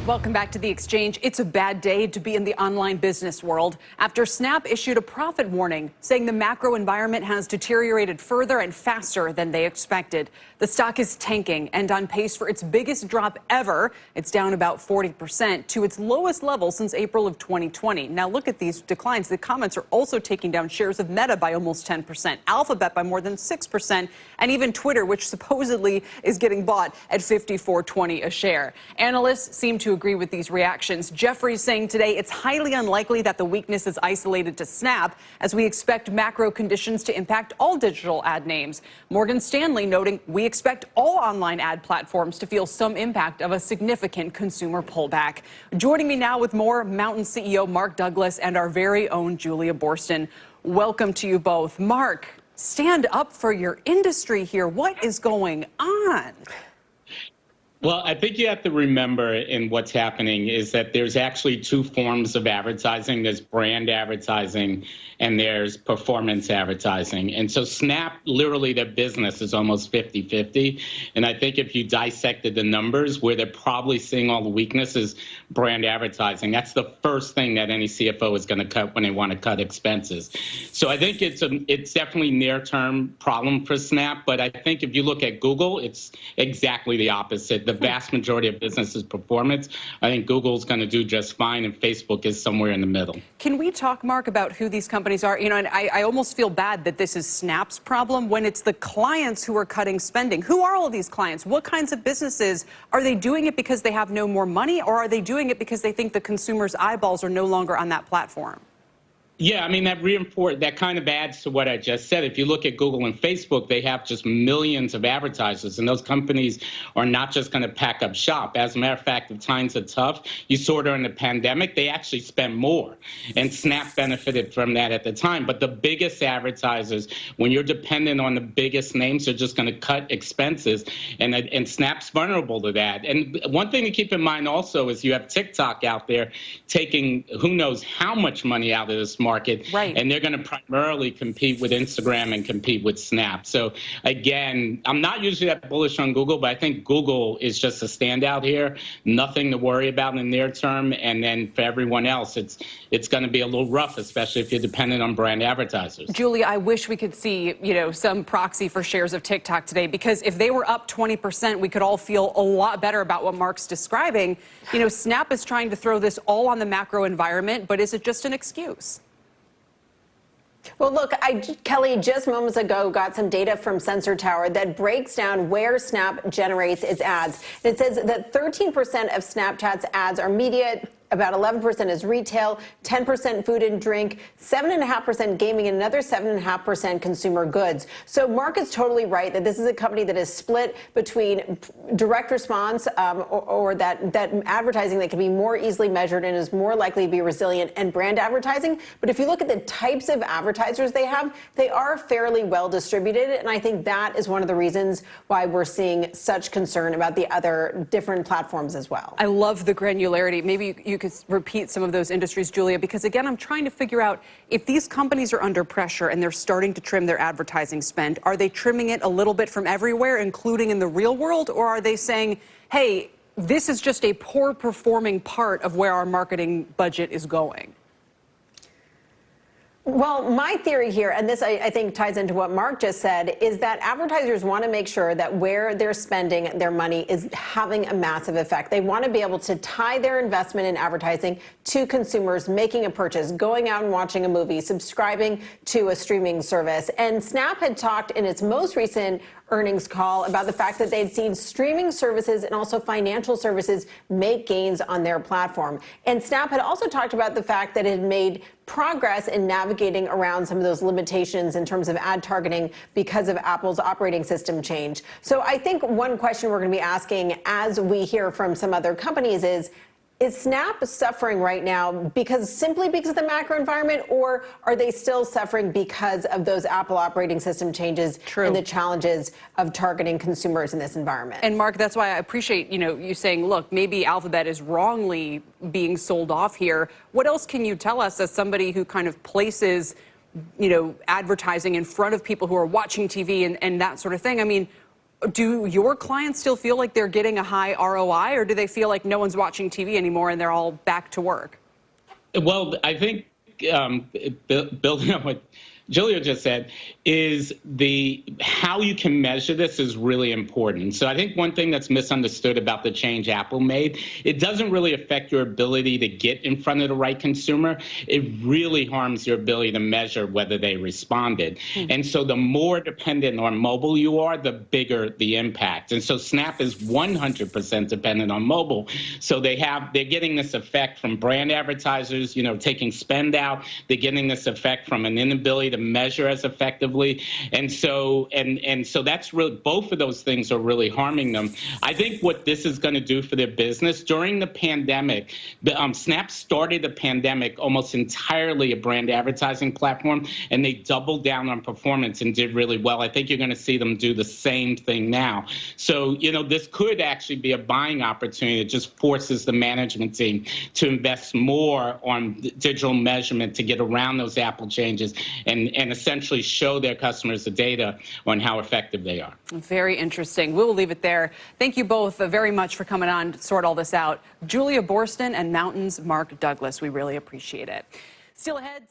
Welcome back to The Exchange. It's a bad day to be in the online business world after Snap issued a profit warning, saying the macro environment has deteriorated further and faster than they expected. The stock is tanking and on pace for its biggest drop ever. It's down about 40% to its lowest level since April of 2020. Now look at these declines. The comments are also taking down shares of Meta by almost 10%, Alphabet by more than 6%, and even Twitter, which supposedly is getting bought at $54.20 a share. Analysts seem to agree with these reactions. Jefferies saying today it's highly unlikely that the weakness is isolated to Snap, as we expect macro conditions to impact all digital ad names. Morgan Stanley noting we expect all online ad platforms to feel some impact of a significant consumer pullback. Joining me now with more, Mountain CEO Mark Douglas and our very own Julia Boorstin. Welcome to you both. Mark, stand up for your industry here. What is going on? Well, I think you have to remember in what's happening is that there's actually two forms of advertising. There's brand advertising and there's performance advertising. And so Snap, literally their business is almost 50-50. And I think if you dissected the numbers, where they're probably seeing all the weaknesses, brand advertising. That's the first thing that any CFO is going to cut when they want to cut expenses. So I think it's definitely near-term problem for Snap. But I think if you look at Google, it's exactly the opposite. The vast majority of business is performance. I think Google's going to do just fine, and Facebook is somewhere in the middle. Can we talk, Mark, about who these companies are? You know, and I almost feel bad that this is Snap's problem when it's the clients who are cutting spending. Who are all of these clients? What kinds of businesses? Are they doing it because they have no more money, or are they doing it because they think the consumer's eyeballs are no longer on that platform? Yeah, I mean, that kind of adds to what I just said. If you look at Google and Facebook, they have just millions of advertisers, and those companies are not just going to pack up shop. As a matter of fact, the times are tough. You saw during the pandemic, they actually spent more, and Snap benefited from that at the time. But the biggest advertisers, when you're dependent on the biggest names, are just going to cut expenses, and Snap's vulnerable to that. And one thing to keep in mind also is you have TikTok out there taking who knows how much money out of this market, right, and they're going to primarily compete with Instagram and compete with Snap. So again, I'm not usually that bullish on Google, but I think Google is just a standout here. Nothing to worry about in the near term. And then for everyone else, it's going to be a little rough, especially if you're dependent on brand advertisers. Julia, I wish we could see, some proxy for shares of TikTok today, because if they were up 20%, we could all feel a lot better about what Mark's describing. Snap is trying to throw this all on the macro environment, but is it just an excuse? Well, look, Kelly just moments ago got some data from Sensor Tower that breaks down where Snap generates its ads. It says that 13% of Snapchat's ads are media, about 11% is retail, 10% food and drink, 7.5% gaming, and another 7.5% consumer goods. So Mark is totally right that this is a company that is split between direct response or that advertising that can be more easily measured and is more likely to be resilient, and brand advertising. But if you look at the types of advertisers they have, they are fairly well distributed. And I think that is one of the reasons why we're seeing such concern about the other different platforms as well. I love the granularity. Maybe you could repeat some of those industries, Julia, because again, I'm trying to figure out if these companies are under pressure and they're starting to trim their advertising spend, are they trimming it a little bit from everywhere, including in the real world, or are they saying, hey, this is just a poor performing part of where our marketing budget is going? Well, my theory here, and this I think ties into what Mark just said, is that advertisers want to make sure that where they're spending their money is having a massive effect. They want to be able to tie their investment in advertising to consumers making a purchase, going out and watching a movie, subscribing to a streaming service. And Snap had talked in its most recent earnings call about the fact that they'd seen streaming services and also financial services make gains on their platform. And Snap had also talked about the fact that it had made progress in navigating around some of those limitations in terms of ad targeting because of Apple's operating system change. So I think one question we're going to be asking as we hear from some other companies is Snap suffering right now simply because of the macro environment, or are they still suffering because of those Apple operating system changes and the challenges of targeting consumers in this environment? And Mark, that's why I appreciate, you saying, look, maybe Alphabet is wrongly being sold off here. What else can you tell us as somebody who kind of places, advertising in front of people who are watching TV and that sort of thing? I mean, Do your clients still feel like they're getting a high ROI, or do they feel like no one's watching TV anymore and they're all back to work? Well, I think building on what Julia just said, is how you can measure this is really important. So I think one thing that's misunderstood about the change Apple made, it doesn't really affect your ability to get in front of the right consumer. It really harms your ability to measure whether they responded. And so the more dependent on mobile you are, the bigger the impact. And so Snap is 100% dependent on mobile. So they're getting this effect from brand advertisers, taking spend out. They're getting this effect from an inability to measure as effectively. And so that's really, both of those things are really harming them. I think what this is going to do for their business during the pandemic, Snap started the pandemic almost entirely a brand advertising platform, and they doubled down on performance and did really well. I think you're going to see them do the same thing now. So, this could actually be a buying opportunity that just forces the management team to invest more on digital measurement to get around those Apple changes and essentially show their customers the data on how effective they are. Very interesting. We'll leave it there. Thank you both very much for coming on to sort all this out. Julia Boorstin and Mountain's Mark Douglas. We really appreciate it. Still ahead.